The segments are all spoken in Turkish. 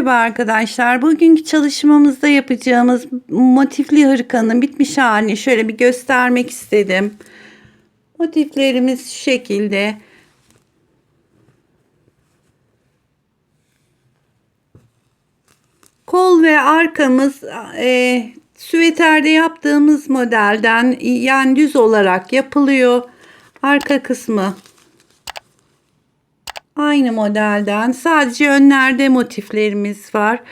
Merhaba arkadaşlar. Bugünkü çalışmamızda yapacağımız motifli hırkanın bitmiş halini şöyle bir göstermek istedim. Motiflerimiz şu şekilde. Kol ve arkamız süveterde yaptığımız modelden, yani düz olarak yapılıyor. Arka kısmı aynı modelden, sadece önlerde motiflerimiz var.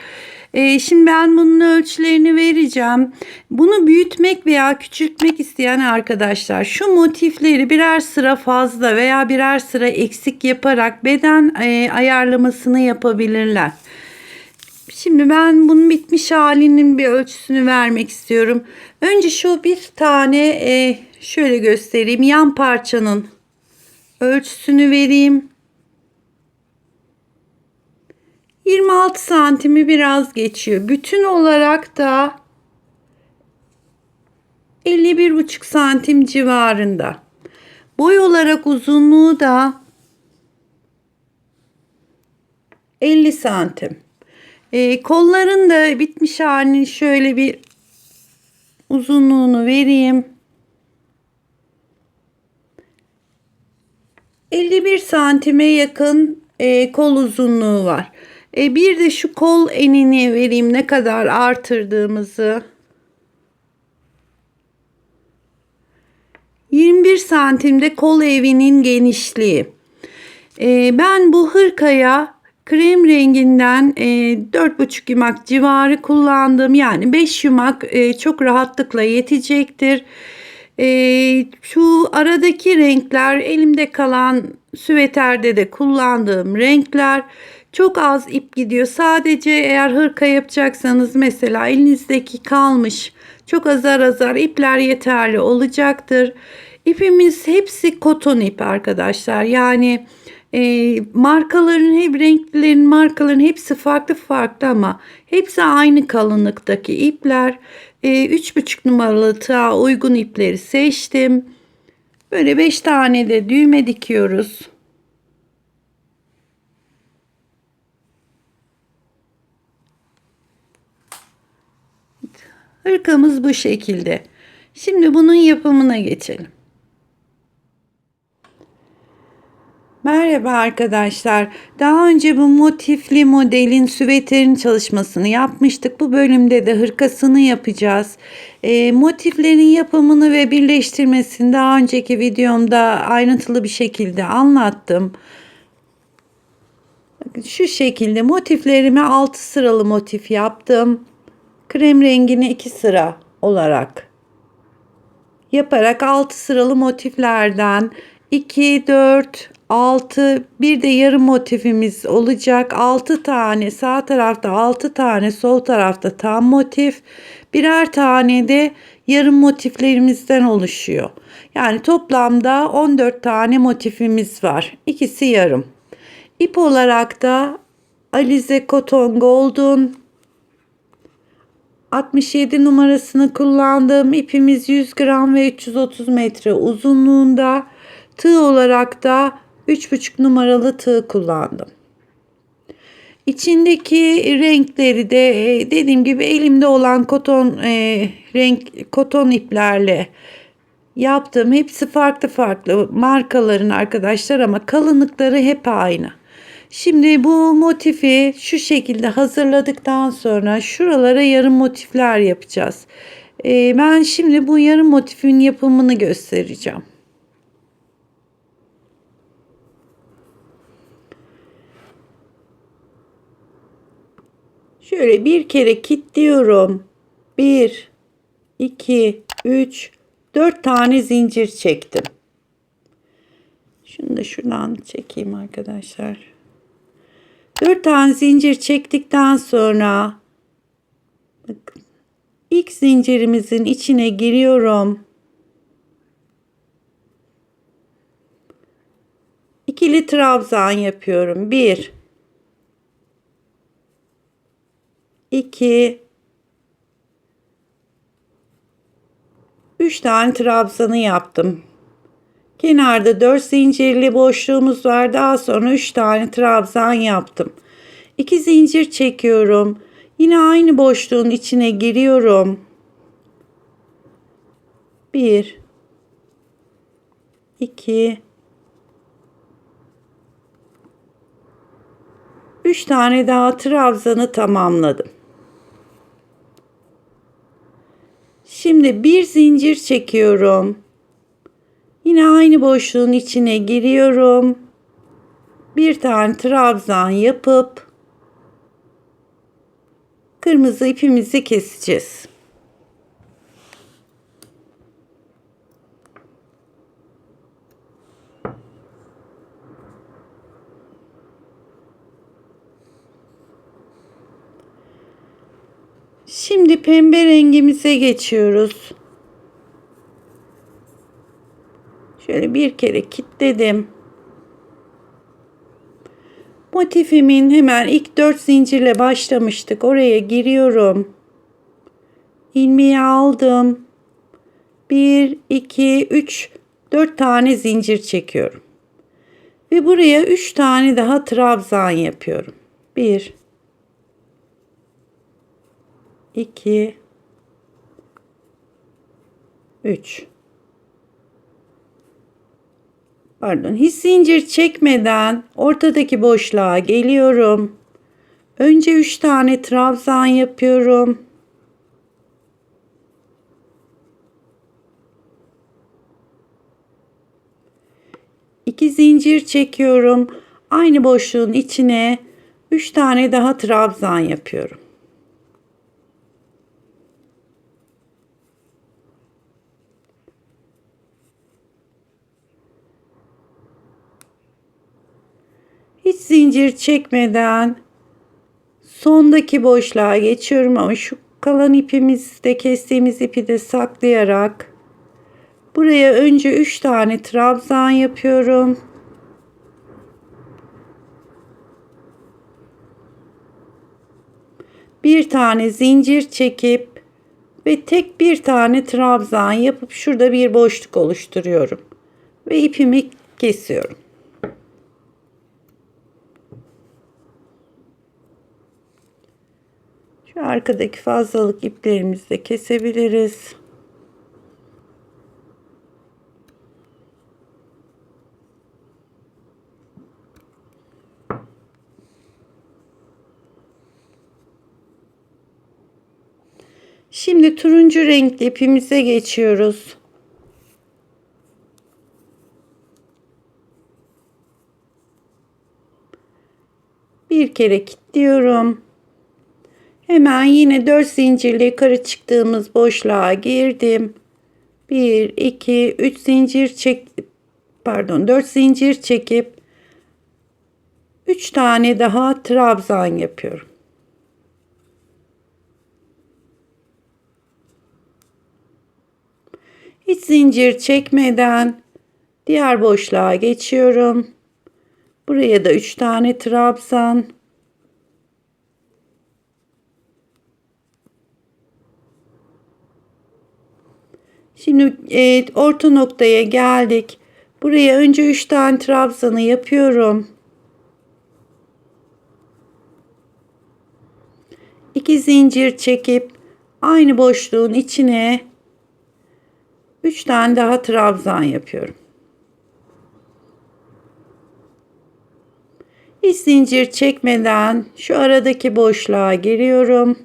Şimdi ben bunun ölçülerini vereceğim. Bunu büyütmek veya küçültmek isteyen arkadaşlar şu motifleri birer sıra fazla veya birer sıra eksik yaparak beden ayarlamasını yapabilirler. Şimdi ben bunun bitmiş halinin bir ölçüsünü vermek istiyorum. Önce şu bir tane şöyle göstereyim. Yan parçanın ölçüsünü vereyim. 26 santimi biraz geçiyor. Bütün olarak da 51,5 santim civarında. Boy olarak uzunluğu da 50 santim. Kolların da bitmiş halini şöyle bir uzunluğunu vereyim. 51 santime yakın kol uzunluğu var. Bir de şu kol enini vereyim, ne kadar artırdığımızı. 21 santimde kol evinin genişliği. Ben bu hırkaya krem renginden 4,5 yumak civarı kullandım. Yani 5 yumak çok rahatlıkla yetecektir. Şu aradaki renkler elimde kalan süveterde de kullandığım renkler. Çok az ip gidiyor. Sadece eğer hırka yapacaksanız mesela elinizdeki kalmış çok azar azar ipler yeterli olacaktır. İpimiz hepsi koton ip arkadaşlar. Yani markaların hep renklerin markaların hepsi farklı farklı ama hepsi aynı kalınlıktaki ipler. 3,5 numaralı tığa uygun ipleri seçtim. Böyle 5 tane de düğme dikiyoruz. Hırkamız bu şekilde. Şimdi bunun yapımına geçelim. Merhaba arkadaşlar. Daha önce bu motifli modelin süveterin çalışmasını yapmıştık. Bu bölümde de hırkasını yapacağız. Motiflerin yapımını ve birleştirmesini daha önceki videomda ayrıntılı bir şekilde anlattım. Şu şekilde motiflerimi 6 sıralı motif yaptım. Krem rengini 2 sıra olarak yaparak 6 sıralı motiflerden 2, 4, 6, bir de yarım motifimiz olacak. 6 tane sağ tarafta, 6 tane sol tarafta tam motif. Birer tane de yarım motiflerimizden oluşuyor. Yani toplamda 14 tane motifimiz var. İkisi yarım. İp olarak da Alize Cotton Gold'un 67 numarasını kullandığım ipimiz 100 gram ve 330 metre uzunluğunda. Tığ olarak da 3,5 numaralı tığ kullandım. İçindeki renkleri de dediğim gibi elimde olan koton iplerle yaptım. Hepsi farklı farklı markaların arkadaşlar ama kalınlıkları hep aynı. Şimdi bu motifi şu şekilde hazırladıktan sonra şuralara yarım motifler yapacağız. Ben şimdi bu yarım motifin yapımını göstereceğim. Şöyle bir kere kilitliyorum. 1, 2, 3, 4 tane zincir çektim. Şunu da şuradan çekeyim arkadaşlar. 4 tane zincir çektikten sonra bakın, ilk zincirimizin içine giriyorum. İkili trabzan yapıyorum. 1, 2, 3 tane trabzanı yaptım. Kenarda 4 zincirli boşluğumuz var. Daha sonra 3 tane trabzan yaptım. 2 zincir çekiyorum. Yine aynı boşluğun içine giriyorum. 1 2 3 tane daha trabzanı tamamladım. Şimdi bir zincir çekiyorum. Yine aynı boşluğun içine giriyorum. Bir tane trabzan yapıp kırmızı ipimizi keseceğiz. Şimdi pembe rengimize geçiyoruz. Şöyle bir kere kilitledim. Motifimin hemen ilk 4 zincirle başlamıştık. Oraya giriyorum. İlmeği aldım. 1 2 3 4 tane zincir çekiyorum. Ve buraya 3 tane daha trabzan yapıyorum. 1 2 3. Pardon, hiç zincir çekmeden ortadaki boşluğa geliyorum. Önce 3 tane trabzan yapıyorum. İki zincir çekiyorum. Aynı boşluğun içine 3 tane daha trabzan yapıyorum. Hiç zincir çekmeden sondaki boşluğa geçiyorum ama şu kalan ipimizde kestiğimiz ipi de saklayarak buraya önce 3 tane trabzan yapıyorum. Bir tane zincir çekip ve tek bir tane trabzan yapıp şurada bir boşluk oluşturuyorum ve ipimi kesiyorum. Şu arkadaki fazlalık iplerimizi de kesebiliriz. Şimdi turuncu renkli ipimize geçiyoruz. Bir kere kilitliyorum. Hemen yine 4 zincirle yukarı çıktığımız boşluğa girdim. 1 2 3 zincir çek, pardon, 4 zincir çekip 3 tane daha trabzan yapıyorum. Hiç zincir çekmeden diğer boşluğa geçiyorum. Buraya da 3 tane trabzan. Şimdi orta noktaya geldik. Buraya önce 3 tane trabzanı yapıyorum. 2 zincir çekip aynı boşluğun içine 3 tane daha trabzan yapıyorum. Hiç zincir çekmeden şu aradaki boşluğa giriyorum.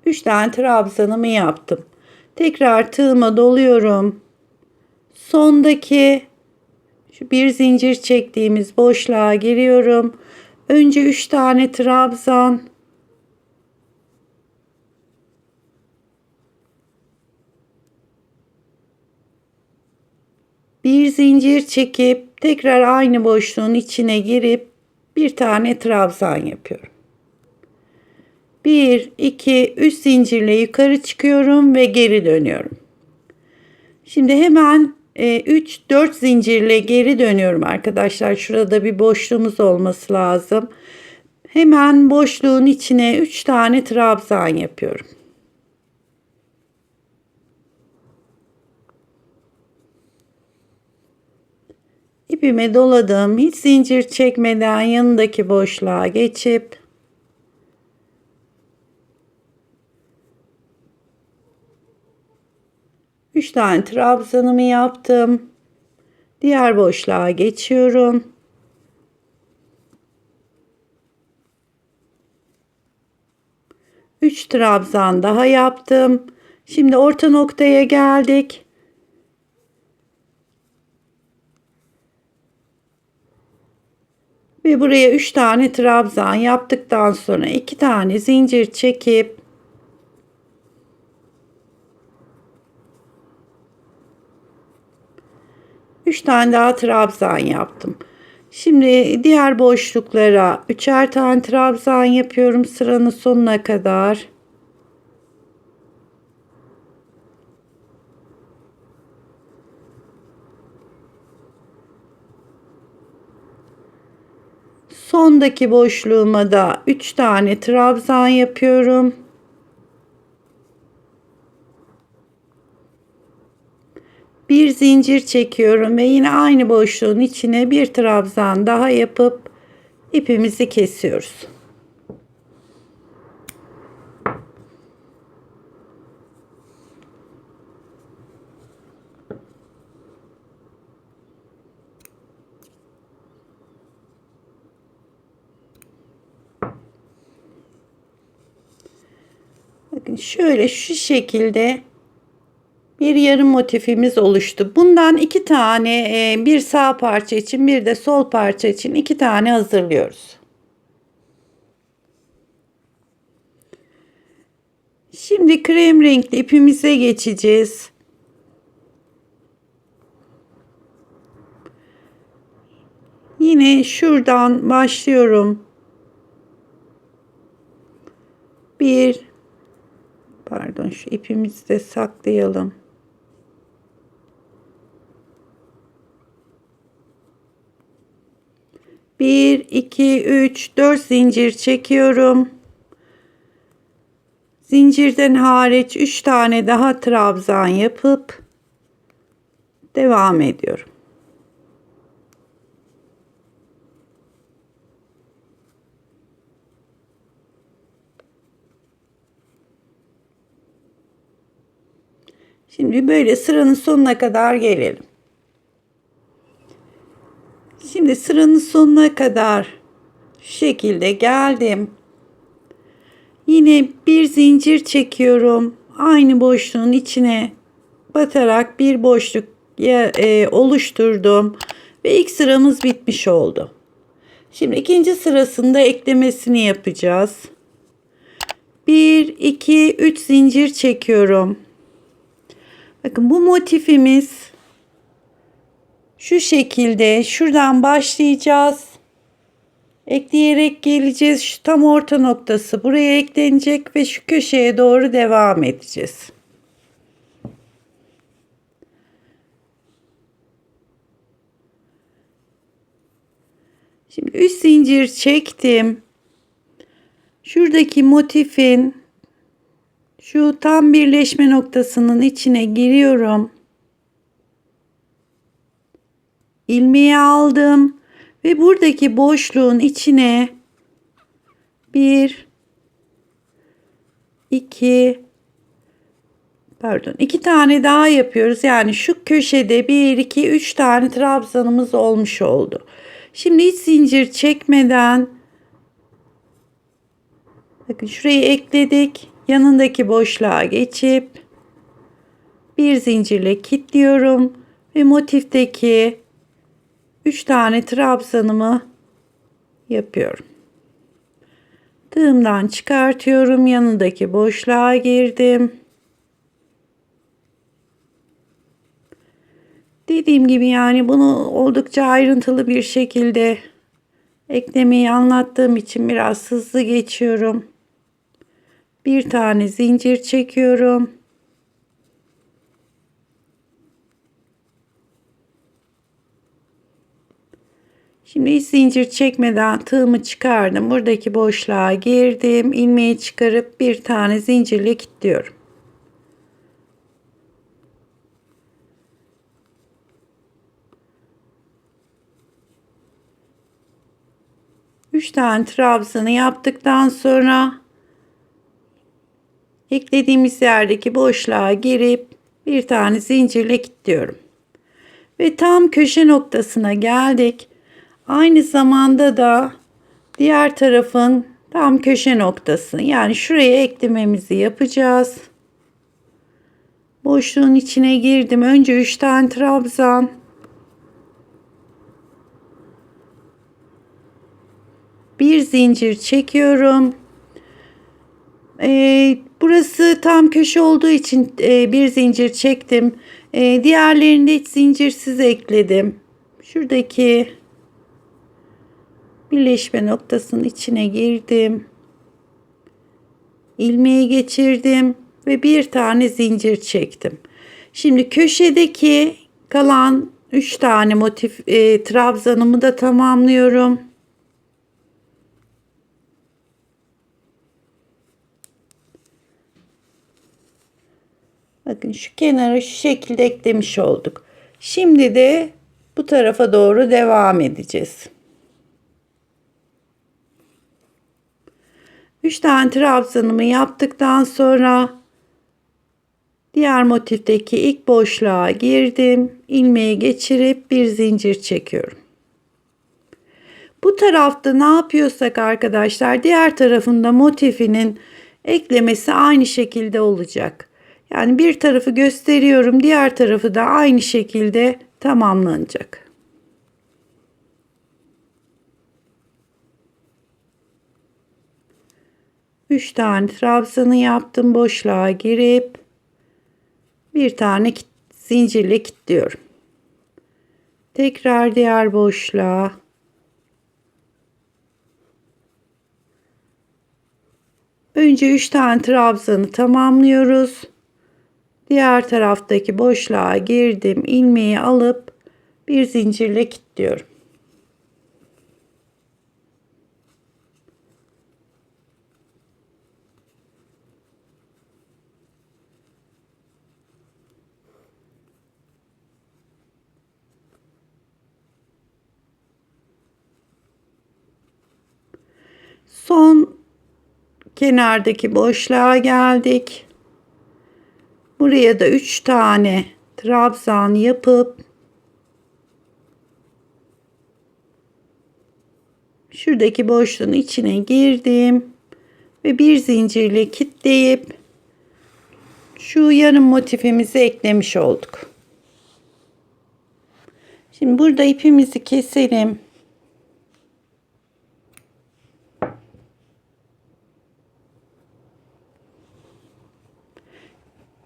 Üç tane trabzanımı yaptım. Tekrar tığıma doluyorum. Sondaki şu bir zincir çektiğimiz boşluğa giriyorum. Önce 3 tane trabzan. Bir zincir çekip tekrar aynı boşluğun içine girip bir tane trabzan yapıyorum. 1 2 3 zincirle yukarı çıkıyorum ve geri dönüyorum. Şimdi hemen 3 4 zincirle geri dönüyorum arkadaşlar. Şurada bir boşluğumuz olması lazım. Hemen boşluğun içine 3 tane trabzan yapıyorum. İpimi doladım. Hiç zincir çekmeden yanındaki boşluğa geçip üç tane trabzanımı yaptım. Diğer boşluğa geçiyorum. Üç trabzan daha yaptım. Şimdi orta noktaya geldik. Ve buraya 3 tane trabzan yaptıktan sonra 2 tane zincir çekip üç tane daha trabzan yaptım. Şimdi diğer boşluklara üçer tane trabzan yapıyorum sıranın sonuna kadar. Sondaki boşluğuma da 3 tane trabzan yapıyorum. Bir zincir çekiyorum ve yine aynı boşluğun içine bir trabzan daha yapıp ipimizi kesiyoruz. Bakın şöyle şu şekilde bir yarım motifimiz oluştu. Bundan iki tane bir sağ parça için bir de sol parça için iki tane hazırlıyoruz. Şimdi krem renkli ipimize geçeceğiz. Yine şuradan başlıyorum. Pardon, şu ipimizi de saklayalım. Bir, iki, üç, dört zincir çekiyorum. Zincirden hariç 3 tane daha trabzan yapıp devam ediyorum. Şimdi böyle sıranın sonuna kadar gelelim. Şimdi sıranın sonuna kadar şu şekilde geldim. Yine bir zincir çekiyorum. Aynı boşluğun içine batarak bir boşluk oluşturdum. Ve ilk sıramız bitmiş oldu. Şimdi ikinci sırasında eklemesini yapacağız. 1, 2, 3 zincir çekiyorum. Bakın bu motifimiz şu şekilde şuradan başlayacağız. Ekleyerek geleceğiz. Şu tam orta noktası buraya eklenecek ve şu köşeye doğru devam edeceğiz. Şimdi 3 zincir çektim. Şuradaki motifin şu tam birleşme noktasının içine giriyorum. İlmeği aldım ve buradaki boşluğun içine 2 tane daha yapıyoruz. Yani şu köşede 1 2 3 tane trabzanımız olmuş oldu. Şimdi hiç zincir çekmeden bakın şurayı ekledik. Yanındaki boşluğa geçip bir zincirle kilitliyorum ve motifteki 3 tane trabzanımı yapıyorum. Tığımdan çıkartıyorum. Yanındaki boşluğa girdim. Dediğim gibi yani bunu oldukça ayrıntılı bir şekilde eklemeyi anlattığım için biraz hızlı geçiyorum. Bir tane zincir çekiyorum. Şimdi hiç zincir çekmeden tığımı çıkardım. Buradaki boşluğa girdim. İlmeği çıkarıp bir tane zincirle kilitliyorum. 3 tane trabzanı yaptıktan sonra eklediğimiz yerdeki boşluğa girip bir tane zincirle kilitliyorum. Ve tam köşe noktasına geldik. Aynı zamanda da diğer tarafın tam köşe noktası. Yani şuraya eklememizi yapacağız. Boşluğun içine girdim. Önce 3 tane trabzan. Bir zincir çekiyorum. Burası tam köşe olduğu için bir zincir çektim. Diğerlerinde hiç zincirsiz ekledim. Şuradaki birleşme noktasının içine girdim. İlmeği geçirdim ve bir tane zincir çektim. Şimdi köşedeki kalan 3 tane motif trabzanımı da tamamlıyorum. Bakın şu kenara şu şekilde eklemiş olduk. Şimdi de bu tarafa doğru devam edeceğiz. 3 tane trabzanımı yaptıktan sonra diğer motifteki ilk boşluğa girdim. İlmeği geçirip bir zincir çekiyorum. Bu tarafta ne yapıyorsak arkadaşlar diğer tarafında motifinin eklemesi aynı şekilde olacak. Yani bir tarafı gösteriyorum, diğer tarafı da aynı şekilde tamamlanacak. Üç tane trabzanı yaptım, boşluğa girip bir tane zincirle kilitliyorum. Tekrar diğer boşluğa. Önce 3 tane trabzanı tamamlıyoruz. Diğer taraftaki boşluğa girdim. İlmeği alıp bir zincirle kilitliyorum. Son kenardaki boşluğa geldik. Buraya da 3 tane trabzan yapıp şuradaki boşluğun içine girdim ve bir zincirle kilitleyip şu yarım motifimizi eklemiş olduk. Şimdi burada ipimizi keselim.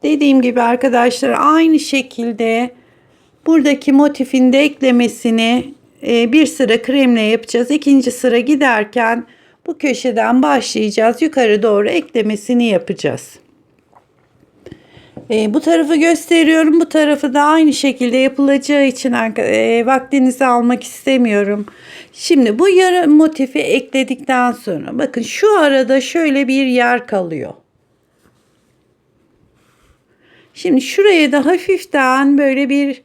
Dediğim gibi arkadaşlar aynı şekilde buradaki motifin de eklemesini bir sıra kremle yapacağız. İkinci sıra giderken bu köşeden başlayacağız. Yukarı doğru eklemesini yapacağız. Bu tarafı gösteriyorum. Bu tarafı da aynı şekilde yapılacağı için vaktinizi almak istemiyorum. Şimdi bu yarım motifi ekledikten sonra bakın şu arada şöyle bir yer kalıyor. Şimdi şuraya da hafiften böyle bir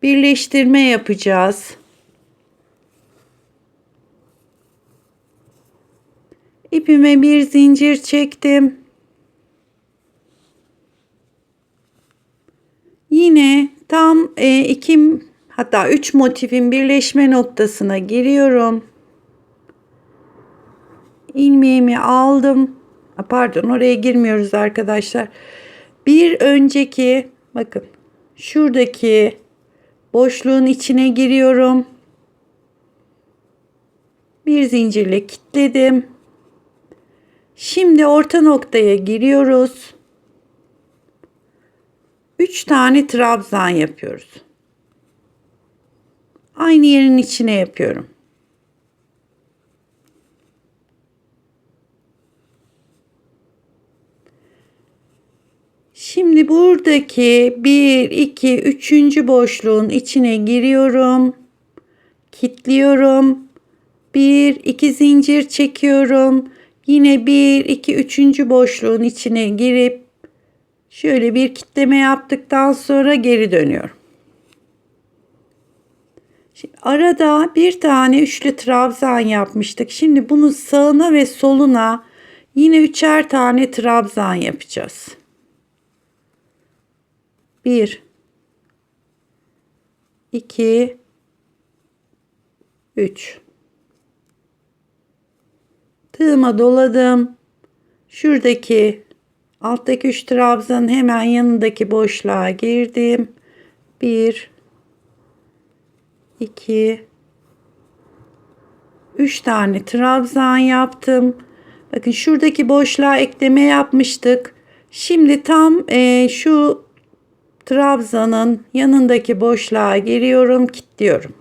birleştirme yapacağız. İpime bir zincir çektim. Yine tam 2 hatta 3 motifin birleşme noktasına giriyorum. İlmeğimi aldım. Pardon, oraya girmiyoruz arkadaşlar. Bir önceki bakın şuradaki boşluğun içine giriyorum. Bir zincirle kilitledim. Şimdi orta noktaya giriyoruz. 3 tane trabzan yapıyoruz. Aynı yerin içine yapıyorum. Şimdi buradaki 1, 2, 3. boşluğun içine giriyorum. Kilitliyorum. 1, 2 zincir çekiyorum. Yine 1, 2, 3. boşluğun içine girip şöyle bir kilitleme yaptıktan sonra geri dönüyorum. Şimdi arada bir tane üçlü trabzan yapmıştık. Şimdi bunu sağına ve soluna yine üçer tane trabzan yapacağız. 1 2 3. Tığıma doladım. Şuradaki alttaki 3 trabzanın hemen yanındaki boşluğa girdim. 1 2 3 tane trabzan yaptım. Bakın şuradaki boşluğa ekleme yapmıştık. Şimdi tam şu trabzanın yanındaki boşluğa giriyorum, kilitliyorum.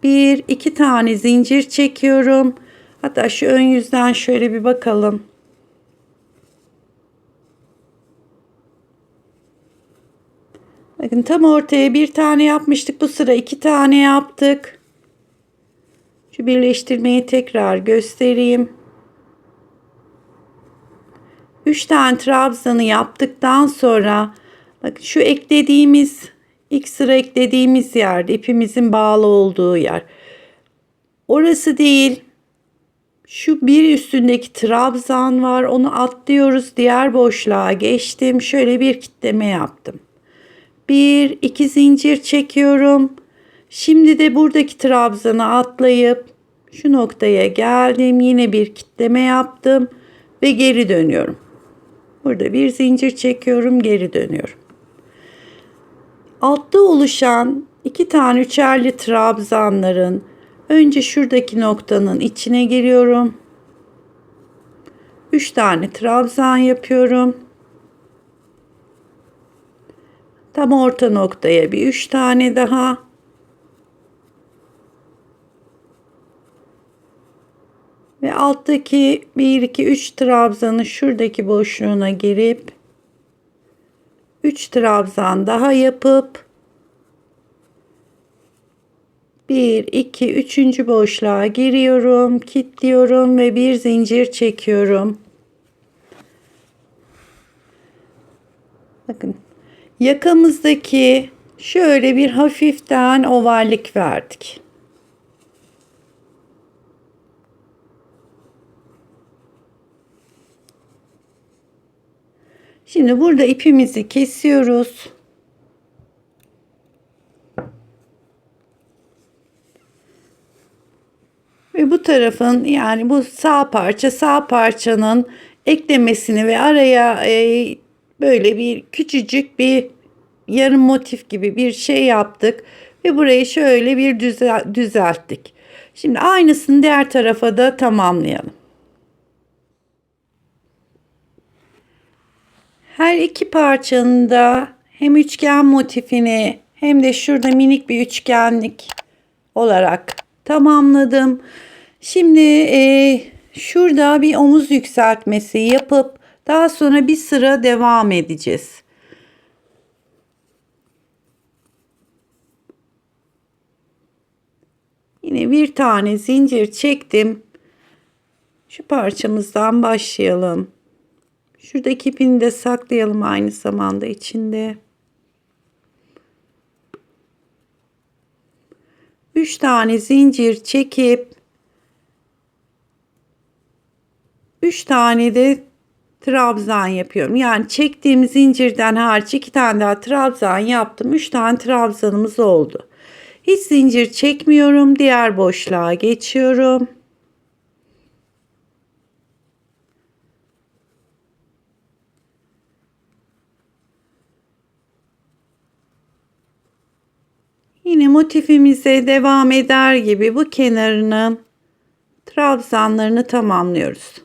1 2 tane zincir çekiyorum. Hatta şu ön yüzden şöyle bir bakalım. Bakın tam ortaya bir tane yapmıştık. Bu sıra 2 tane yaptık. Şu birleştirmeyi tekrar göstereyim. 3 tane trabzanı yaptıktan sonra bakın şu eklediğimiz ilk sıra eklediğimiz yerde ipimizin bağlı olduğu yer. Orası değil. Şu bir üstündeki trabzan var. Onu atlıyoruz. Diğer boşluğa geçtim. Şöyle bir kitleme yaptım. 1 2 zincir çekiyorum. Şimdi de buradaki trabzanı atlayıp şu noktaya geldim. Yine bir kitleme yaptım ve geri dönüyorum. Burada bir zincir çekiyorum, geri dönüyorum. Altta oluşan 2 tane üçerli trabzanların önce şuradaki noktanın içine giriyorum. 3 tane trabzan yapıyorum. Tam orta noktaya bir 3 tane daha. Ve alttaki 1 2 3 trabzanı şuradaki boşluğuna girip 3 trabzan daha yapıp 1 2 3. boşluğa giriyorum, kilitliyorum ve bir zincir çekiyorum. Bakın yakamızdaki şöyle bir hafiften ovallik verdik. Şimdi burada ipimizi kesiyoruz. Ve bu tarafın yani bu sağ parçanın eklemesini ve araya böyle bir küçücük bir yarım motif gibi bir şey yaptık. Ve burayı şöyle bir düzelttik. Şimdi aynısını diğer tarafa da tamamlayalım. Her iki parçanın da hem üçgen motifini hem de şurada minik bir üçgenlik olarak tamamladım. Şimdi şurada bir omuz yükseltmesi yapıp daha sonra bir sıra devam edeceğiz. Yine bir tane zincir çektim. Şu parçamızdan başlayalım. Şuradaki ipini de saklayalım aynı zamanda içinde. 3 tane zincir çekip 3 tane de trabzan yapıyorum. Yani çektiğim zincirden hariç 2 tane daha trabzan yaptım. 3 tane trabzanımız oldu. Hiç zincir çekmiyorum. Diğer boşluğa geçiyorum. Yine motifimize devam eder gibi bu kenarının trabzanlarını tamamlıyoruz.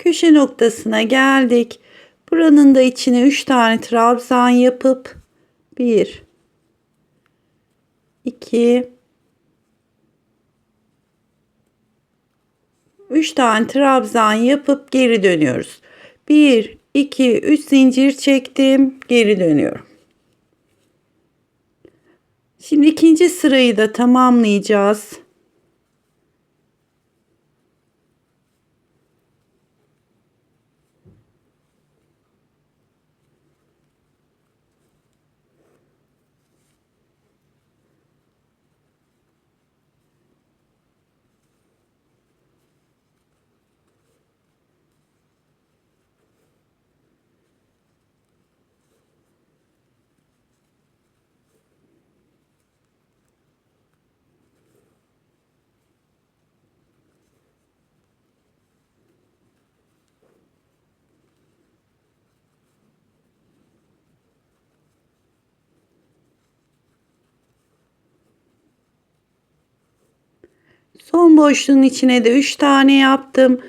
Köşe noktasına geldik. Buranın da içine 3 tane trabzan yapıp 1 2 3 tane trabzan yapıp geri dönüyoruz. 1 2 3 zincir çektim, geri dönüyorum. Şimdi ikinci sırayı da tamamlayacağız. Son boşluğun içine de 3 tane yaptım.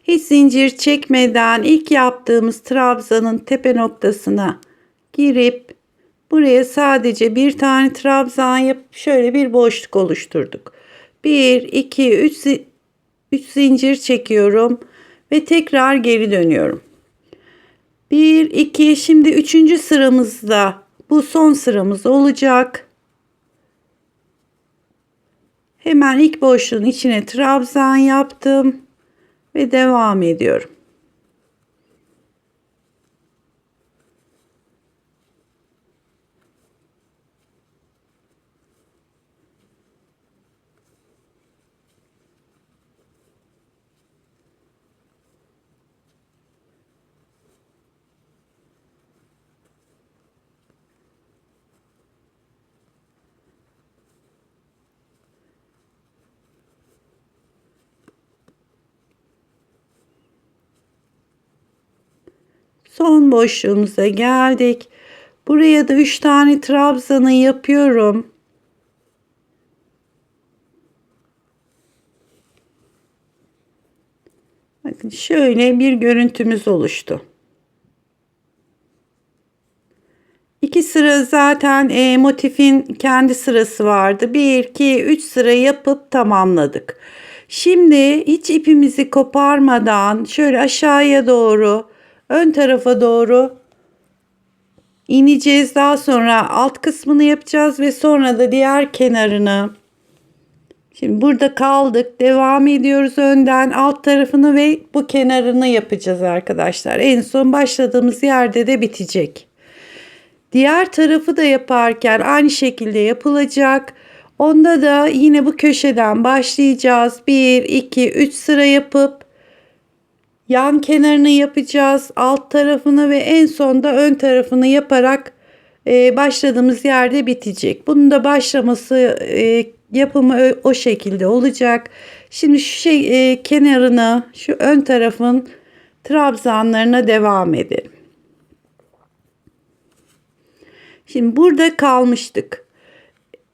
Hiç zincir çekmeden ilk yaptığımız trabzanın tepe noktasına girip buraya sadece bir tane trabzan yapıp şöyle bir boşluk oluşturduk. 1 2 3 zincir çekiyorum ve tekrar geri dönüyorum. 1 2 şimdi 3. sıramızda bu son sıramız olacak. Hemen ilk boşluğun içine trabzan yaptım ve devam ediyorum. Son boşluğumuza geldik. Buraya da 3 tane trabzanı yapıyorum. Bakın şöyle bir görüntümüz oluştu. 2 sıra zaten motifin kendi sırası vardı. 1 2 3 sıra yapıp tamamladık. Şimdi hiç ipimizi koparmadan şöyle aşağıya doğru, ön tarafa doğru ineceğiz. Daha sonra alt kısmını yapacağız ve sonra da diğer kenarını. Şimdi burada kaldık. Devam ediyoruz önden alt tarafını ve bu kenarını yapacağız arkadaşlar. En son başladığımız yerde de bitecek. Diğer tarafı da yaparken aynı şekilde yapılacak. Onda da yine bu köşeden başlayacağız. 1 2 3 sıra yapıp yan kenarını yapacağız. Alt tarafını ve en sonda ön tarafını yaparak başladığımız yerde bitecek. Bunun da başlaması yapımı o şekilde olacak. Şimdi şu kenarına, şu ön tarafın trabzanlarına devam edelim. Şimdi burada kalmıştık.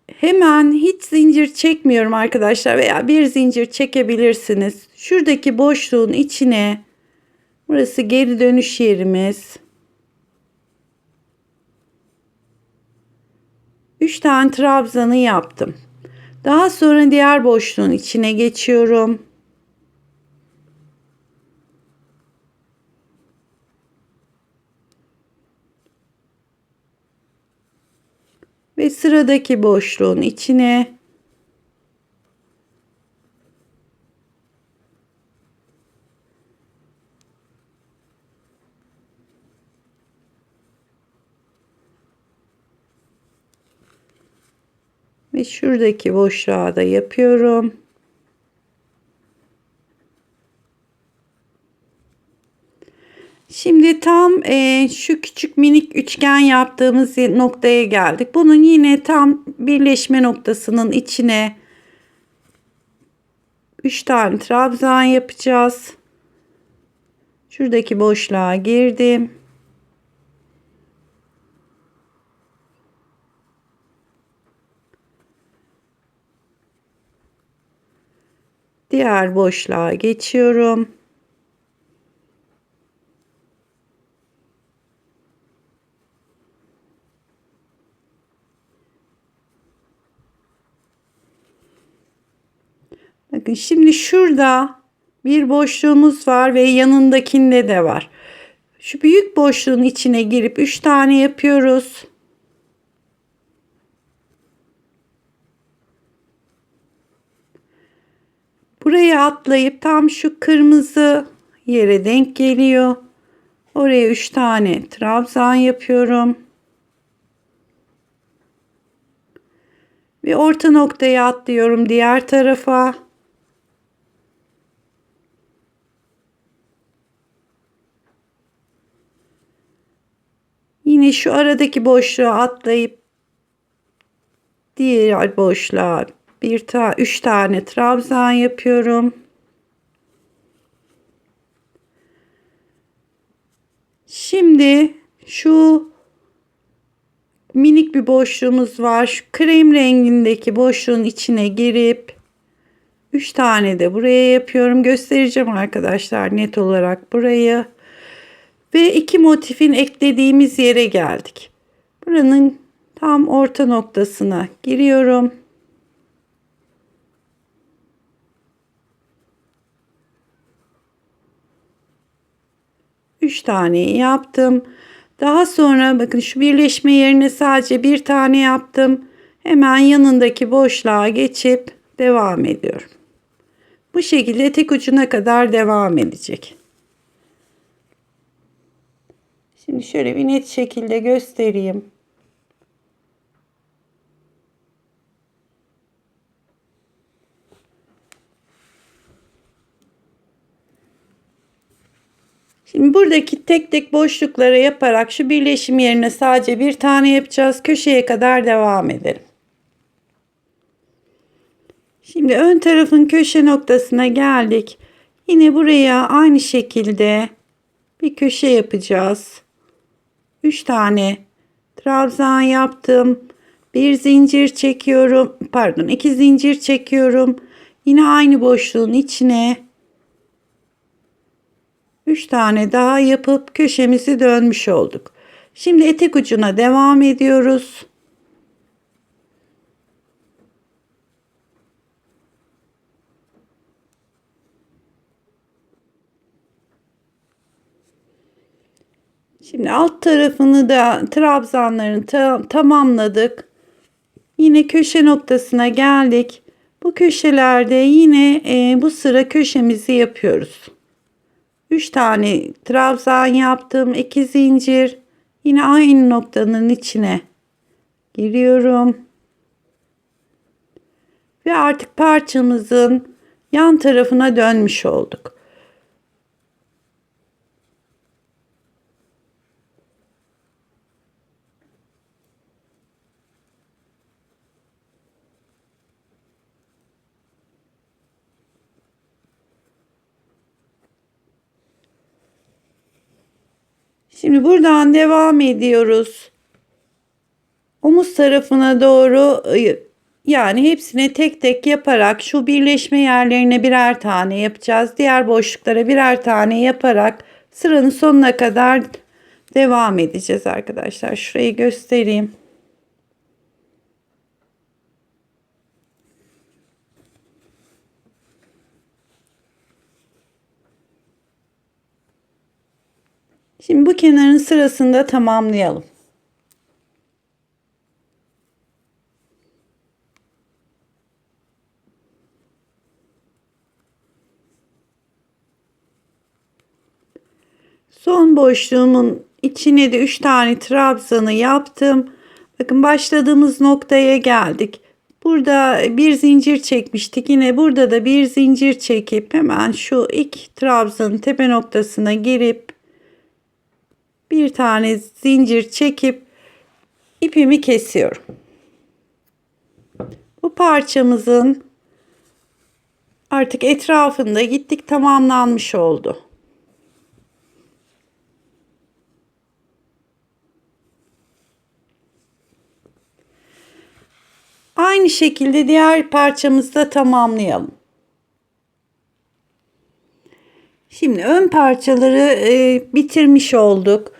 Hemen hiç zincir çekmiyorum arkadaşlar veya bir zincir çekebilirsiniz. Şuradaki boşluğun içine, burası geri dönüş yerimiz. 3 tane trabzanı yaptım. Daha sonra diğer boşluğun içine geçiyorum. Ve sıradaki boşluğun içine ve şuradaki boşluğa da yapıyorum. Şimdi tam şu küçük minik üçgen yaptığımız noktaya geldik. Bunun yine tam birleşme noktasının içine 3 tane trabzan yapacağız. Şuradaki boşluğa girdim. Diğer boşluğa geçiyorum. Bakın şimdi şurada bir boşluğumuz var ve yanındakinde de var. Şu büyük boşluğun içine girip 3 tane yapıyoruz. Buraya atlayıp tam şu kırmızı yere denk geliyor. Oraya 3 tane trabzan yapıyorum. Ve orta noktaya atlıyorum diğer tarafa. Yine şu aradaki boşluğa atlayıp diğer boşluğa 3 tane trabzan yapıyorum. Şimdi şu minik bir boşluğumuz var. Şu krem rengindeki boşluğun içine girip 3 tane de buraya yapıyorum. Göstereceğim arkadaşlar net olarak burayı. Ve 2 motifin eklediğimiz yere geldik. Buranın tam orta noktasına giriyorum. Üç taneyi yaptım. Daha sonra bakın şu birleşme yerine sadece bir tane yaptım. Hemen yanındaki boşluğa geçip devam ediyorum. Bu şekilde tek ucuna kadar devam edecek. Şimdi şöyle bir net şekilde göstereyim. Şimdi buradaki tek tek boşluklara yaparak şu birleşim yerine sadece bir tane yapacağız. Köşeye kadar devam edelim. Şimdi ön tarafın köşe noktasına geldik. Yine buraya aynı şekilde bir köşe yapacağız. 3 tane trabzan yaptım. Bir zincir çekiyorum. Pardon, 2 zincir çekiyorum. Yine aynı boşluğun içine 3 tane daha yapıp köşemizi dönmüş olduk. Şimdi etek ucuna devam ediyoruz. Şimdi alt tarafını da trabzanların tamamladık. Yine köşe noktasına geldik. Bu köşelerde yine bu sıra köşemizi yapıyoruz. 3 tane trabzan yaptım. 2 zincir. Yine aynı noktanın içine giriyorum. Ve artık parçamızın yan tarafına dönmüş olduk. Şimdi buradan devam ediyoruz. Omuz tarafına doğru yani hepsine tek tek yaparak şu birleşme yerlerine birer tane yapacağız. Diğer boşluklara birer tane yaparak sıranın sonuna kadar devam edeceğiz arkadaşlar. Şurayı göstereyim. Şimdi bu kenarın sırasını da tamamlayalım. Son boşluğumun içine de 3 tane trabzanı yaptım. Bakın başladığımız noktaya geldik. Burada bir zincir çekmiştik. Yine burada da bir zincir çekip hemen şu ilk trabzanın tepe noktasına girip bir tane zincir çekip ipimi kesiyorum. Bu parçamızın artık etrafında gittik tamamlanmış oldu. Aynı şekilde diğer parçamızı da tamamlayalım. Şimdi ön parçaları bitirmiş olduk.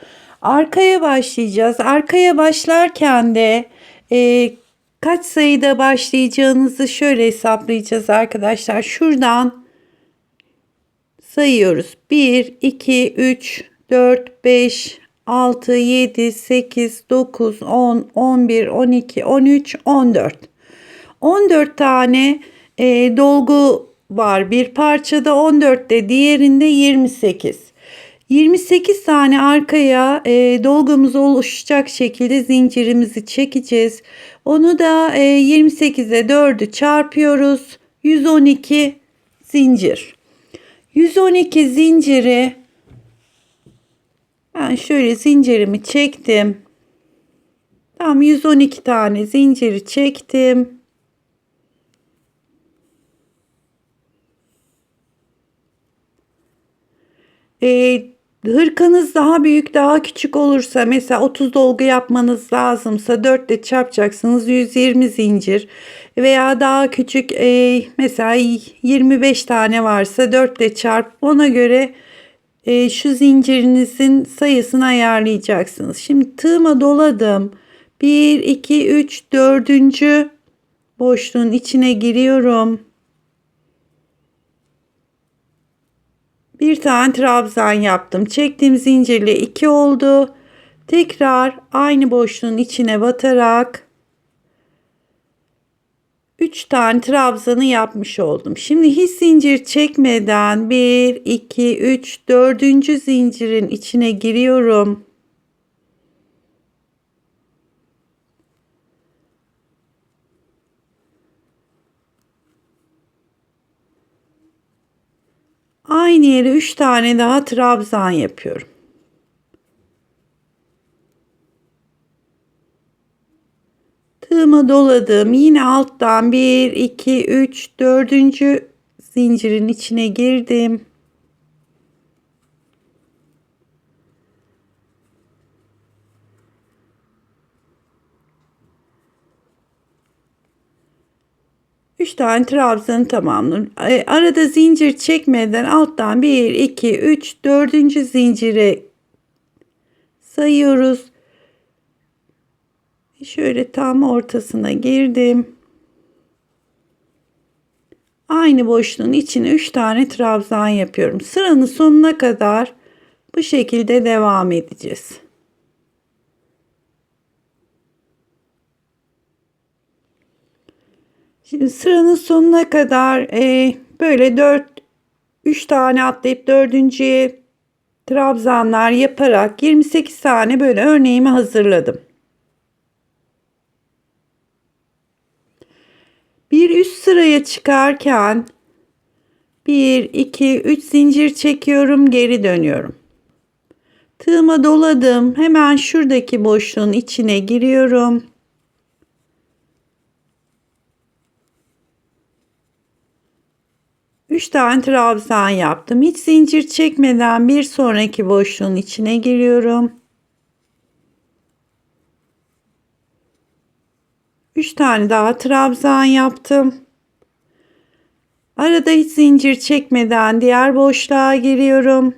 Arkaya başlayacağız. Arkaya başlarken de kaç sayıda başlayacağınızı şöyle hesaplayacağız arkadaşlar. Şuradan sayıyoruz. 1, 2, 3, 4, 5, 6, 7, 8, 9, 10, 11, 12, 13, 14. 14 tane dolgu var bir parçada, 14 de diğerinde 28. 28 tane arkaya dolgumuz oluşacak şekilde zincirimizi çekeceğiz. Onu da 28'e 4'ü çarpıyoruz. 112 zincir. 112 zinciri ben şöyle zincirimi çektim. Tam 112 tane zinciri çektim. Hırkanız daha büyük daha küçük olursa, mesela 30 dolgu yapmanız lazımsa 4 ile çarpacaksınız, 120 zincir, veya daha küçük mesela 25 tane varsa 4 ile çarp, ona göre şu zincirinizin sayısını ayarlayacaksınız. Şimdi tığıma doladım. 1, 2, 3, 4. boşluğun içine giriyorum. Bir tane trabzan yaptım. Çektiğim zincirle 2 oldu. Tekrar aynı boşluğun içine batarak 3 tane trabzanı yapmış oldum. Şimdi hiç zincir çekmeden 1, 2, 3, 4. zincirin içine giriyorum. Aynı yere 3 tane daha trabzan yapıyorum. Tığıma doladım. Yine alttan 1, 2, 3, 4. zincirin içine girdim. Üç tane trabzanı tamamladım. Arada zincir çekmeden alttan 1, 2, 3, 4. zincire sayıyoruz. Şöyle tam ortasına girdim. Aynı boşluğun içine 3 tane trabzan yapıyorum. Sıranın sonuna kadar bu şekilde devam edeceğiz. Şimdi sıranın sonuna kadar böyle 3 tane atlayıp 4.'ye trabzanlar yaparak 28 tane böyle örneğimi hazırladım. Bir üst sıraya çıkarken 1, 2, 3 zincir çekiyorum, geri dönüyorum. Tığıma doladım. Hemen şuradaki boşluğun içine giriyorum. Üç tane trabzan yaptım. Hiç zincir çekmeden bir sonraki boşluğun içine giriyorum. 3 tane daha trabzan yaptım. Arada hiç zincir çekmeden diğer boşluğa giriyorum.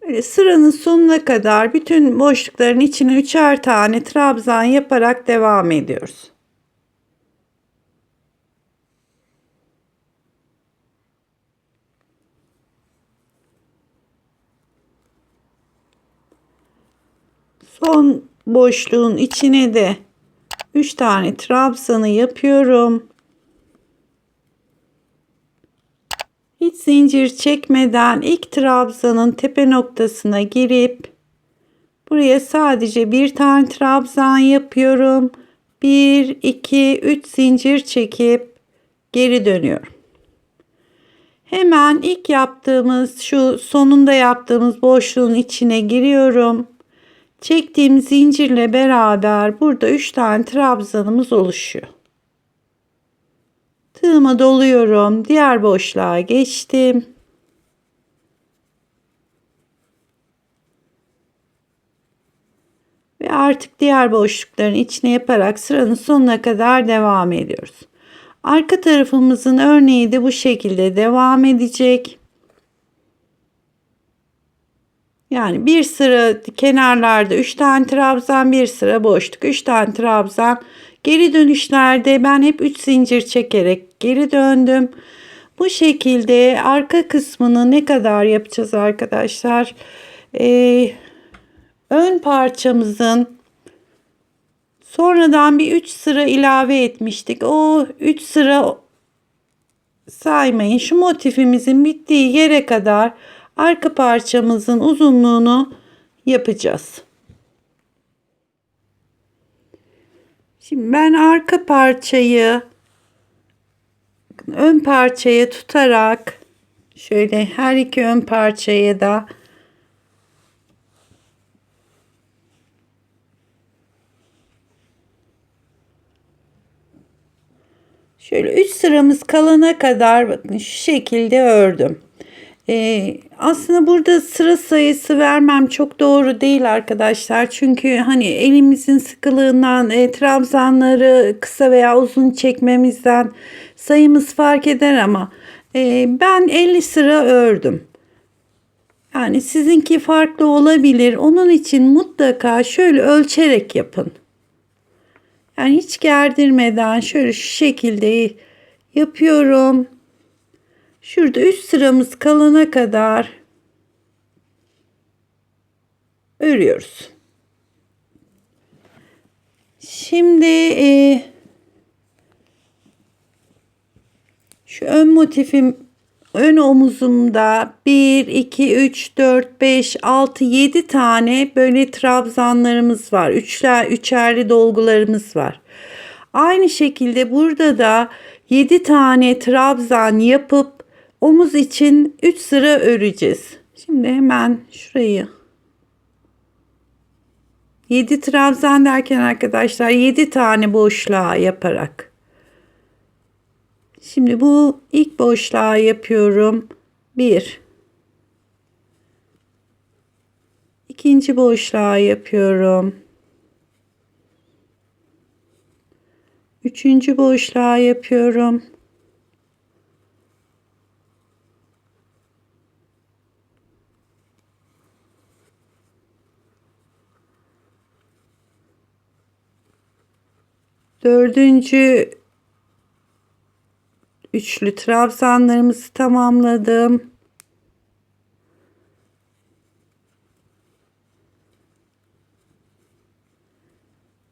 Böyle sıranın sonuna kadar bütün boşlukların içine 3'er tane trabzan yaparak devam ediyoruz. Son boşluğun içine de 3 tane trabzanı yapıyorum. Hiç zincir çekmeden ilk trabzanın tepe noktasına girip buraya sadece bir tane trabzan yapıyorum. 1, 2, 3 zincir çekip geri dönüyorum. Hemen ilk yaptığımız şu sonunda yaptığımız boşluğun içine giriyorum. Çektiğim zincirle beraber burada 3 tane trabzanımız oluşuyor. Tığıma doluyorum. Diğer boşluğa geçtim. Ve artık diğer boşlukların içine yaparak sıranın sonuna kadar devam ediyoruz. Arka tarafımızın örneği de bu şekilde devam edecek. Yani bir sıra kenarlarda 3 tane trabzan, bir sıra boşluk, 3 tane trabzan. Geri dönüşlerde ben hep 3 zincir çekerek geri döndüm. Bu şekilde arka kısmını ne kadar yapacağız arkadaşlar? Ön parçamızın sonradan bir 3 sıra ilave etmiştik. O 3 sıra saymayın. Şu motifimizin bittiği yere kadar arka parçamızın uzunluğunu yapacağız. Şimdi ben arka parçayı ön parçaya tutarak şöyle her iki ön parçaya da şöyle 3 sıramız kalana kadar bakın şu şekilde ördüm. Aslında burada sıra sayısı vermem çok doğru değil arkadaşlar. Çünkü hani elimizin sıkılığından trabzanları kısa veya uzun çekmemizden sayımız fark eder ama ben 50 sıra ördüm. Yani sizinki farklı olabilir. Onun için mutlaka şöyle ölçerek yapın. Yani hiç gerdirmeden şöyle şu şekilde yapıyorum. Şurada 3 sıramız kalana kadar örüyoruz. Şimdi şu ön motifim ön omuzumda 1, 2, 3, 4, 5, 6, 7 tane böyle trabzanlarımız var. Üçerli dolgularımız var. Aynı şekilde burada da 7 tane trabzan yapıp omuz için 3 sıra öreceğiz. Şimdi hemen şurayı 7 trabzan derken arkadaşlar 7 tane boşluğa yaparak. Şimdi bu ilk boşluğa yapıyorum. 1. İkinci boşluğa yapıyorum. Üçüncü boşluğa yapıyorum. Dördüncü üçlü trabzanlarımızı tamamladım.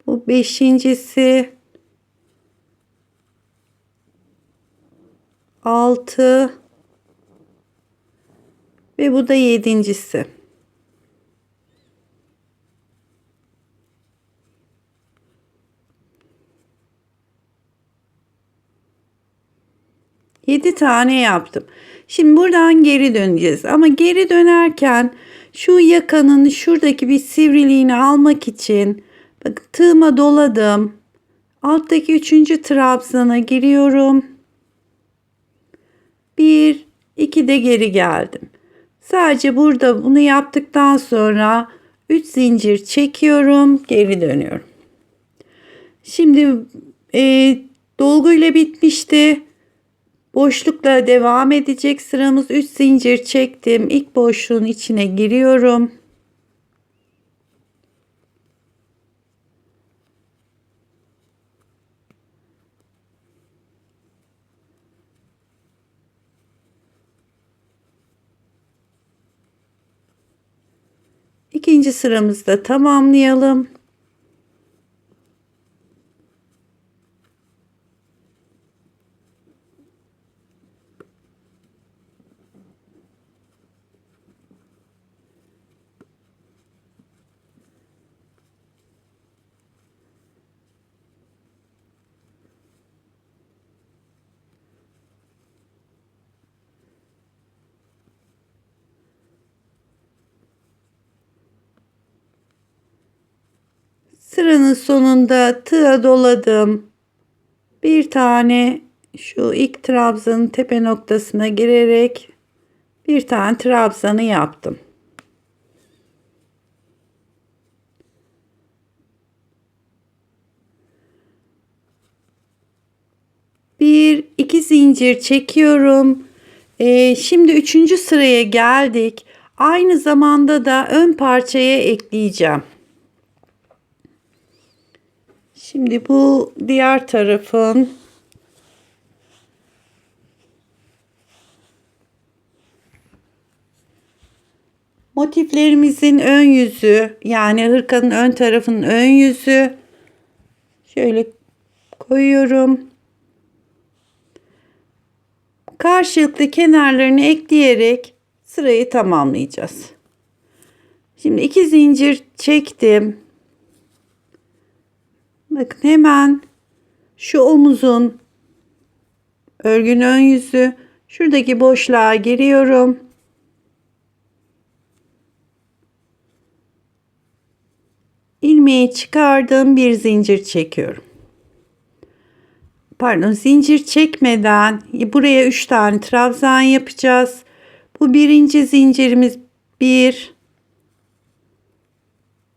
Bu beşincisi, 6 ve bu da yedincisi. Yedi tane yaptım. Şimdi buradan geri döneceğiz. Ama geri dönerken şu yakanın şuradaki bir sivriliğini almak için bak tığıma doladım. Alttaki üçüncü trabzana giriyorum. 1, 2 de geri geldim. Sadece burada bunu yaptıktan sonra 3 zincir çekiyorum, geri dönüyorum. Şimdi dolgu ile bitmişti. Boşlukla devam edecek sıramız. 3 zincir çektim. İlk boşluğun içine giriyorum. İkinci sıramızda tamamlayalım. Sıranın sonunda tığa doladım. Bir tane şu ilk trabzanın tepe noktasına girerek bir tane trabzanı yaptım. Bir, iki zincir çekiyorum. Şimdi üçüncü sıraya geldik. Aynı zamanda da ön parçaya ekleyeceğim. Şimdi bu diğer tarafın motiflerimizin ön yüzü, yani hırkanın ön tarafının ön yüzü. Şöyle koyuyorum. Karşılıklı kenarlarını ekleyerek sırayı tamamlayacağız. Şimdi 2 zincir çektim. Bakın hemen şu omuzun örgünün ön yüzü, şuradaki boşluğa giriyorum. İlmeği çıkardım, bir zincir çekiyorum. Pardon, zincir çekmeden buraya 3 tane trabzan yapacağız. Bu birinci zincirimiz, 1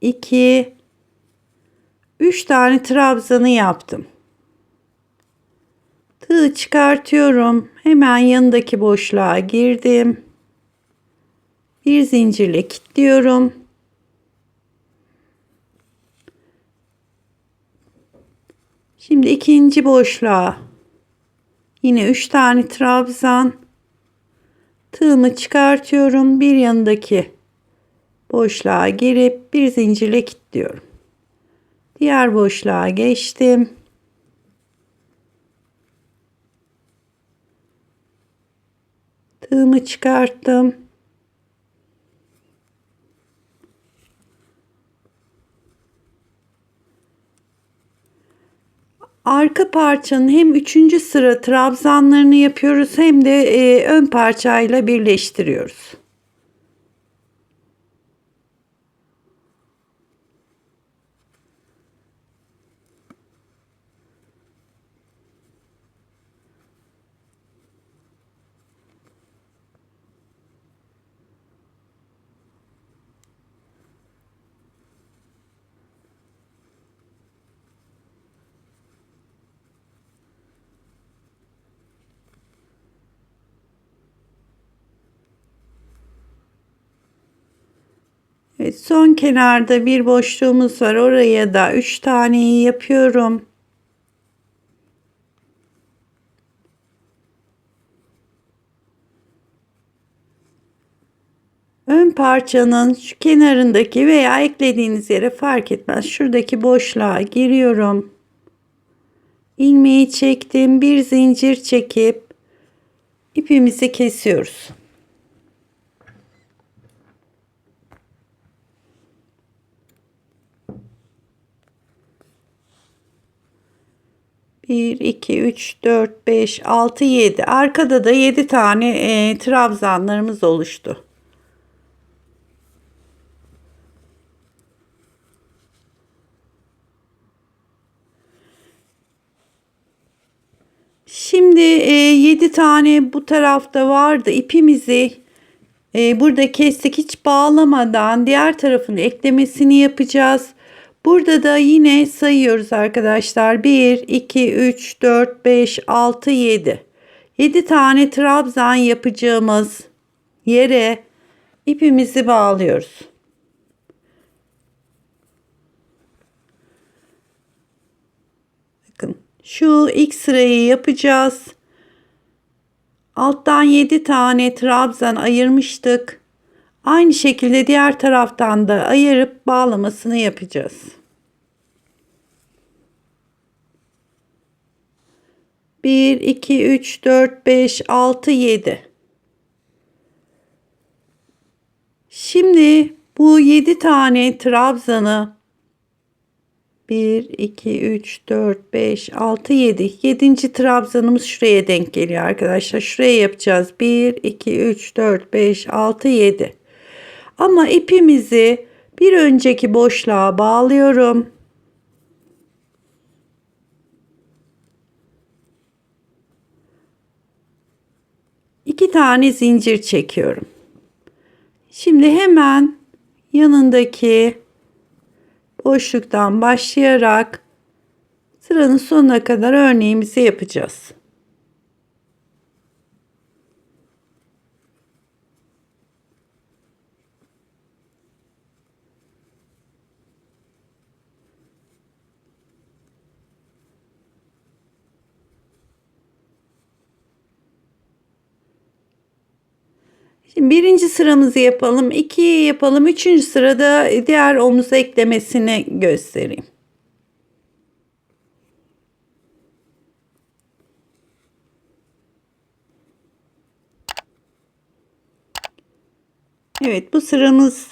2 3 tane trabzanı yaptım. Tığı çıkartıyorum. Hemen yanındaki boşluğa girdim. Bir zincirle kilitliyorum. Şimdi ikinci boşluğa yine 3 tane trabzan, tığımı çıkartıyorum, bir yanındaki boşluğa girip bir zincirle kilitliyorum. Diğer boşluğa geçtim. Tığımı çıkarttım. Arka parçanın hem 3. sıra trabzanlarını yapıyoruz hem de ön parçayla birleştiriyoruz. Evet, son kenarda bir boşluğumuz var. Oraya da 3 taneyi yapıyorum. Ön parçanın şu kenarındaki veya eklediğiniz yere fark etmez. Şuradaki boşluğa giriyorum. İlmeği çektim. Bir zincir çekip ipimizi kesiyoruz. Bir, iki, üç, dört, beş, altı, yedi. Arkada da 7 tane trabzanlarımız oluştu. Şimdi 7 tane bu tarafta vardı. İpimizi burada kestik. Hiç bağlamadan diğer tarafın eklemesini yapacağız. Burada da yine sayıyoruz arkadaşlar. 1, 2, 3, 4, 5, 6, 7. 7 tane trabzan yapacağımız yere ipimizi bağlıyoruz. Bakın şu ilk sırayı yapacağız. Alttan 7 tane trabzan ayırmıştık. Aynı şekilde diğer taraftan da ayırıp bağlamasını yapacağız. 1, 2, 3, 4, 5, 6, 7. Şimdi bu 7 tane trabzanı 1, 2, 3, 4, 5, 6, 7. 7. trabzanımız şuraya denk geliyor arkadaşlar. Şuraya yapacağız. 1, 2, 3, 4, 5, 6, 7. Ama ipimizi bir önceki boşluğa bağlıyorum. İki tane zincir çekiyorum. Şimdi hemen yanındaki boşluktan başlayarak sıranın sonuna kadar örneğimizi yapacağız. Şimdi birinci sıramızı yapalım. 2'yi yapalım. Üçüncü sırada diğer omuz eklemesini göstereyim. Evet, bu sıramız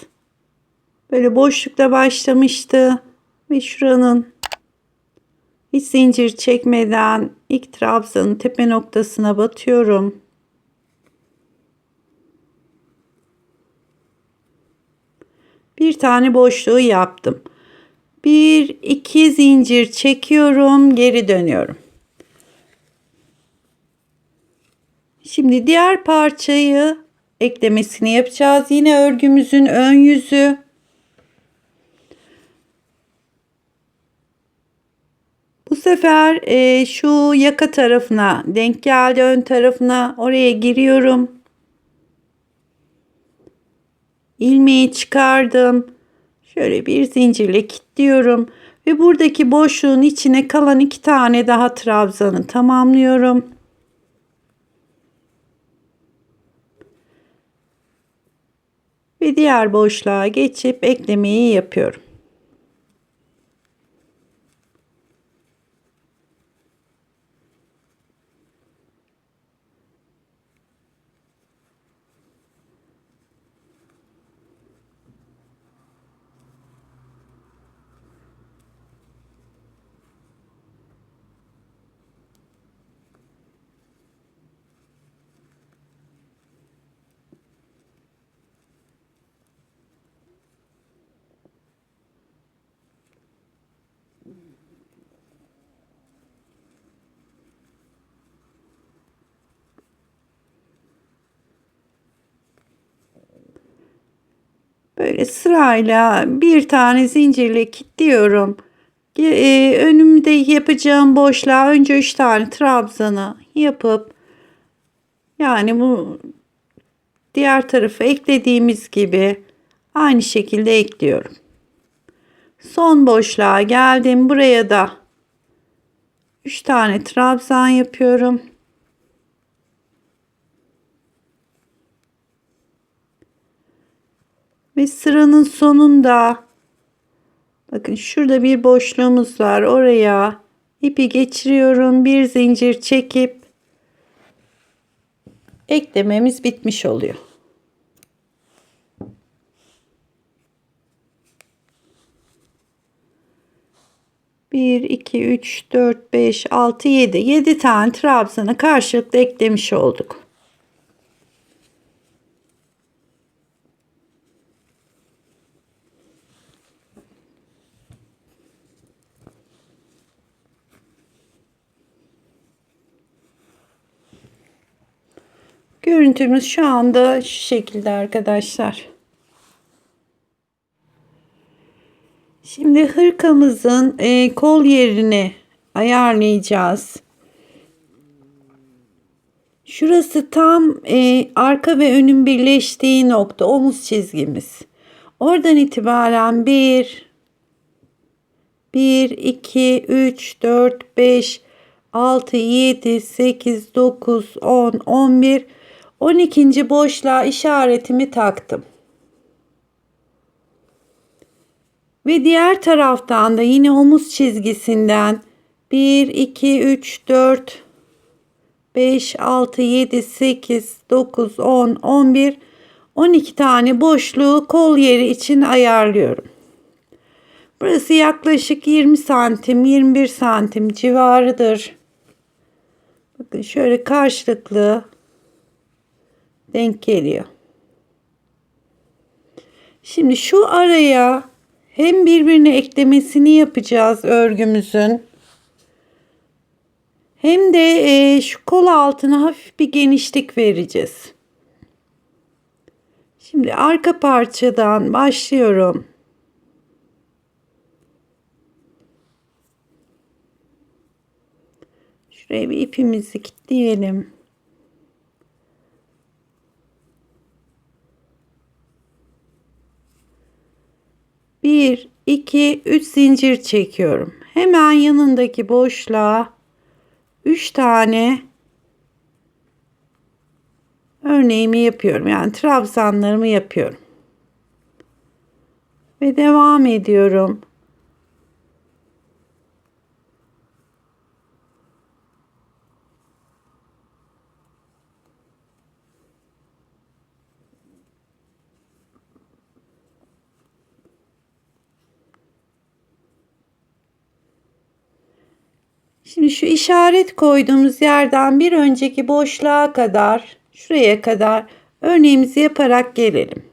böyle boşlukta başlamıştı ve şuranın hiç zincir çekmeden ilk trabzanın tepe noktasına batıyorum. Bir tane boşluğu yaptım. 1-2 zincir çekiyorum, geri dönüyorum. Şimdi diğer parçayı eklemesini yapacağız. Yine örgümüzün ön yüzü. Bu sefer şu yaka tarafına denk geldi, ön tarafına, oraya giriyorum. İlmeği çıkardım. Şöyle bir zincirle kilitliyorum ve buradaki boşluğun içine kalan 2 tane daha trabzanı tamamlıyorum. Ve diğer boşluğa geçip eklemeyi yapıyorum. Böyle sırayla bir tane zincirle kilitliyorum. Önümde yapacağım boşluğa önce 3 tane trabzanı yapıp, yani bu diğer tarafı eklediğimiz gibi aynı şekilde ekliyorum. Son boşluğa geldim. Buraya da 3 tane trabzan yapıyorum. Ve sıranın sonunda bakın şurada bir boşluğumuz var. Oraya ipi geçiriyorum. Bir zincir çekip eklememiz bitmiş oluyor. Bir, iki, üç, dört, beş, altı, yedi. 7 tane trabzanı karşılıklı eklemiş olduk. Görüntümüz şu anda şu şekilde arkadaşlar. Şimdi hırkamızın kol yerini ayarlayacağız. Şurası tam arka ve önün birleştiği nokta, omuz çizgimiz. Oradan itibaren 1, 2, 3, 4, 5, 6, 7, 8, 9, 10, 11, 12. boşluğa işaretimi taktım. Ve diğer taraftan da yine omuz çizgisinden 1, 2, 3, 4, 5, 6, 7, 8, 9, 10, 11, 12 tane boşluğu kol yeri için ayarlıyorum. Burası yaklaşık 20 santim, 21 santim civarıdır. Bakın şöyle karşılıklı denk geliyor. Şimdi şu araya hem birbirine eklemesini yapacağız örgümüzün, hem de şu kol altına hafif bir genişlik vereceğiz. Şimdi arka parçadan başlıyorum. Şuraya bir ipimizi kilitleyelim. Bir, iki, üç zincir çekiyorum. Hemen yanındaki boşluğa 3 tane örneğimi yapıyorum. Yani trabzanlarımı yapıyorum. Ve devam ediyorum. Şimdi şu işaret koyduğumuz yerden bir önceki boşluğa kadar, şuraya kadar örneğimizi yaparak gelelim.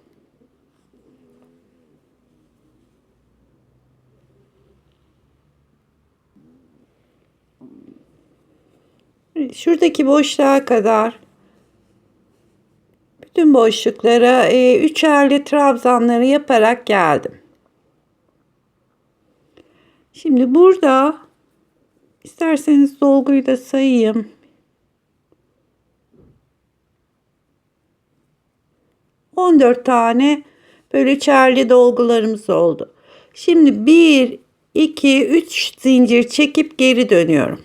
Şuradaki boşluğa kadar bütün boşluklara üçerli trabzanları yaparak geldim. Şimdi burada isterseniz dolguyu da sayayım. 14 tane böyle üçerli dolgularımız oldu. Şimdi 1, 2, 3 zincir çekip geri dönüyorum.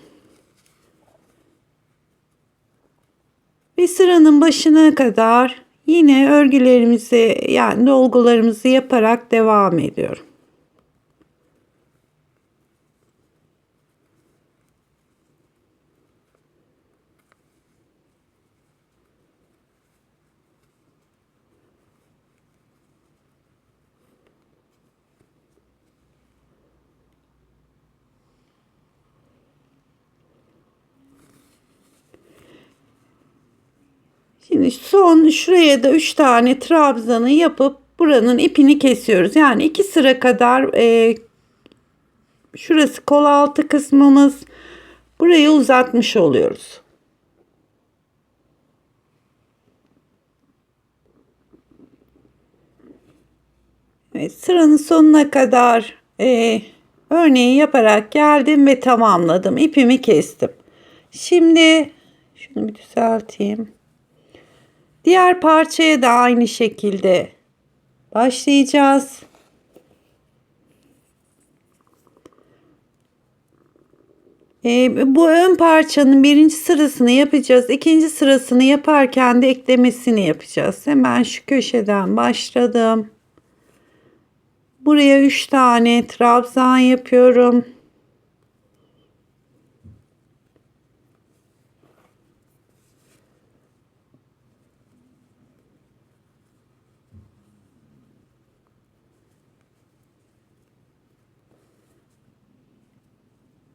Ve sıranın başına kadar yine örgülerimizi yani dolgularımızı yaparak devam ediyorum. Şimdi son şuraya da 3 tane trabzanı yapıp buranın ipini kesiyoruz. Yani 2 sıra kadar şurası kol altı kısmımız, burayı uzatmış oluyoruz. Evet, sıranın sonuna kadar örneği yaparak geldim ve tamamladım. İpimi kestim. Şimdi şunu bir düzelteyim. Diğer parçaya da aynı şekilde başlayacağız. Bu ön parçanın birinci sırasını yapacağız. İkinci sırasını yaparken de eklemesini yapacağız. Hemen şu köşeden başladım. Buraya 3 tane trabzan yapıyorum.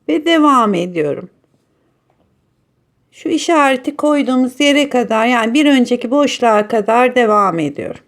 Ve devam ediyorum. Şu işareti koyduğumuz yere kadar yani bir önceki boşluğa kadar devam ediyorum.